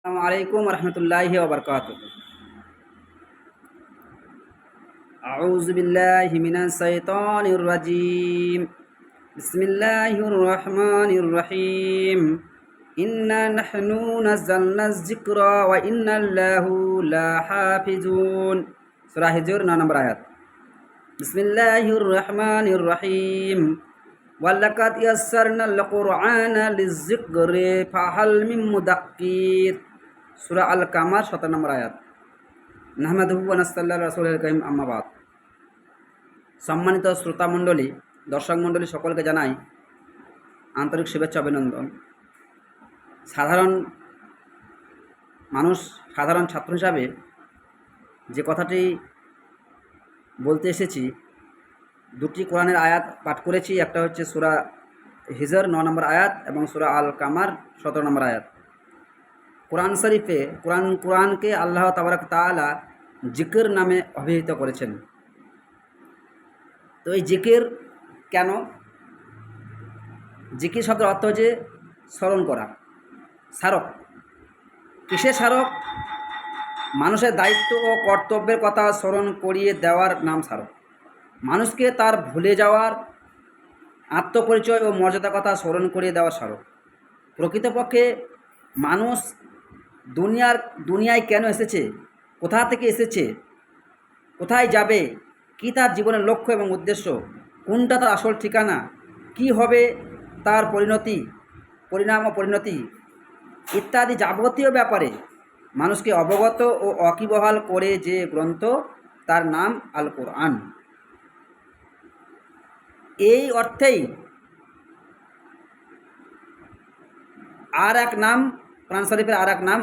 আসসালামু আলাইকুম রহমতুল্লাহি ওয়া বারাকাতুহু। আউযু বিল্লাহি মিনাশ শাইতানির রাজিম। বিসমিল্লাহির রহমানির রহিম। ইন্না নাহনু নাযালনায যিকরা ওয়া ইন্না লাহু লাহাফিজুন। সূরা হিজর 9 নম্বর আয়াত। বিসমিল্লাহির রহমানির রহিম। ওয়ালাকাদ ইয়াসসারনাল কুরআনা লিয-যিকরি ফাহাল মিন মুদাক্কির। সূরা আল কামার 17 নম্বর আয়াত। নাহমাদুহু ওয়া নাস্তাল্লাহু আলা রাসূলিল কারীম, আম্মা বাদ। সম্মানিত শ্রোতা মণ্ডলী, দর্শক মণ্ডলী সকলকে জানাই আন্তরিক শুভেচ্ছা অভিনন্দন। সাধারণ মানুষ, সাধারণ ছাত্র হিসাবে যে কথাটি বলতে এসেছি, দুটি কোরআনের আয়াত পাঠ করেছি। একটা হচ্ছে সূরা হিজর 9 নম্বর আয়াত এবং সূরা আল কামার 17 নম্বর আয়াত। কোরআন শরীফে কোরআনকে আল্লাহ তাবারক তাআলা জিকির নামে অভিহিত করেছেন। তো এই জিকির কেন? জিকির শব্দের অর্থ হচ্ছে স্মরণ করা, স্মারক। কিসের স্মারক? মানুষের দায়িত্ব ও কর্তব্যের কথা স্মরণ করিয়ে দেওয়ার নাম স্মারক। মানুষকে তার ভুলে যাওয়ার আত্মপরিচয় ও মর্যাদার কথা স্মরণ করিয়ে দেওয়ার স্মারক। প্রকৃতপক্ষে মানুষ দুনিয়ায় কেন এসেছে, কোথা থেকে এসেছে, কোথায় যাবে, কি তার জীবনের লক্ষ্য এবং উদ্দেশ্য, কোনটা তার আসল ঠিকানা, কি হবে তার পরিণাম ও পরিণতি ইত্যাদি যাবতীয় ব্যাপারে মানুষকে অবগত ও ওয়াকিবহাল করে যে গ্রন্থ, তার নাম আল কোরআন। এই অর্থেই আর এক নাম, কোরআন শরীফের আর এক নাম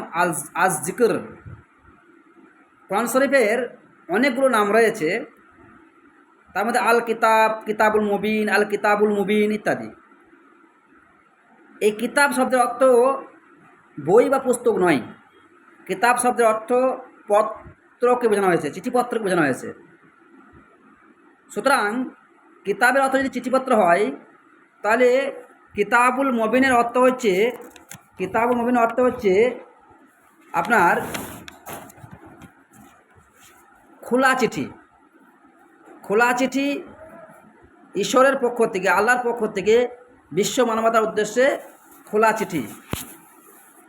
আজ জিকির। কোরআন শরীফের অনেকগুলো নাম রয়েছে, তার মধ্যে আল কিতাব, কিতাবুল মুবিন, আল কিতাবুল মুবিন ইত্যাদি। এই কিতাব শব্দের অর্থ বই বা পুস্তক নয়। কিতাব শব্দের অর্থ পত্রকে বোঝানো হয়েছে, চিঠিপত্রকে বোঝানো হয়েছে। সুতরাং কিতাবের অর্থ যদি চিঠিপত্র হয়, তাহলে কিতাবুল মুবিনের অর্থ হচ্ছে আপনার খোলা চিঠি। খোলা চিঠি ঈশ্বরের পক্ষ থেকে, আল্লাহর পক্ষ থেকে বিশ্ব মানবতার উদ্দেশ্যে খোলা চিঠি।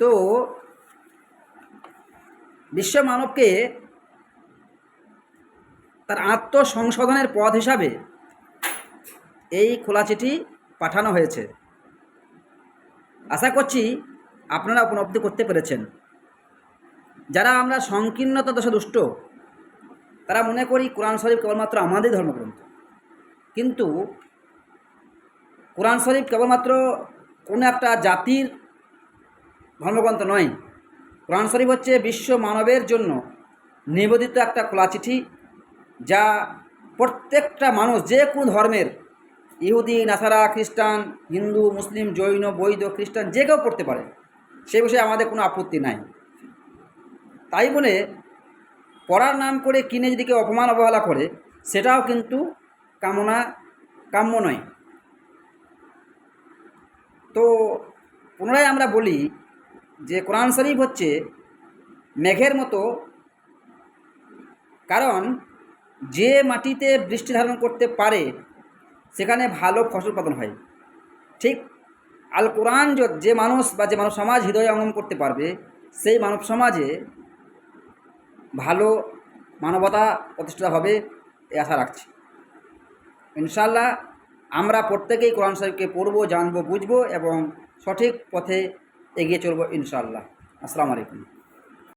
তো বিশ্ব মানবকে তার আত্মসংশোধনের পথ হিসাবে এই খোলা চিঠি পাঠানো হয়েছে। আশা করছি আপনারা উপলব্ধি করতে পেরেছেন। যারা আমরা সংকীর্ণতা দোষে দুষ্ট, তারা মনে করি কোরআন শরীফ কেবলমাত্র আমাদের ধর্মগ্রন্থ। কিন্তু কোরআন শরীফ কেবলমাত্র কোনো একটা জাতির ধর্মগ্রন্থ নয়। কোরআন শরীফ হচ্ছে বিশ্ব মানবের জন্য নিবেদিত একটা খোলা চিঠি, যা প্রত্যেকটা মানুষ, যে কোনো ধর্মের, ইহুদি, নাসারা, খ্রিস্টান, হিন্দু, মুসলিম, জৈন, বৌদ্ধ, খ্রিস্টান, যে কেউ পড়তে পারে। সেই বিষয়ে আমাদের কোনো আপত্তি নাই। তাই বলে পড়ার নাম করে কিনে যদি কেউ অপমান অবহেলা করে, সেটাও কিন্তু কাম্য নয়। তো পুনরায় আমরা বলি যে কোরআন শরীফ হচ্ছে মেঘের মতো, কারণ যে মাটিতে বৃষ্টি ধারণ করতে পারে সেখানে ভালো ফসল উৎপাদন হয়। ঠিক আল কোরআন যে মানুষ সমাজ হৃদয়ে অঙ্গন করতে পারবে, সেই মানব সমাজে ভালো মানবতা প্রতিষ্ঠিত হবে, এই আশা রাখছি। ইনশাআল্লাহ আমরা প্রত্যেকেই কোরআন শরীফকে পড়ব, জানবো, বুঝবো এবং সঠিক পথে এগিয়ে চলবো ইনশাআল্লাহ। আসসালামু আলাইকুম।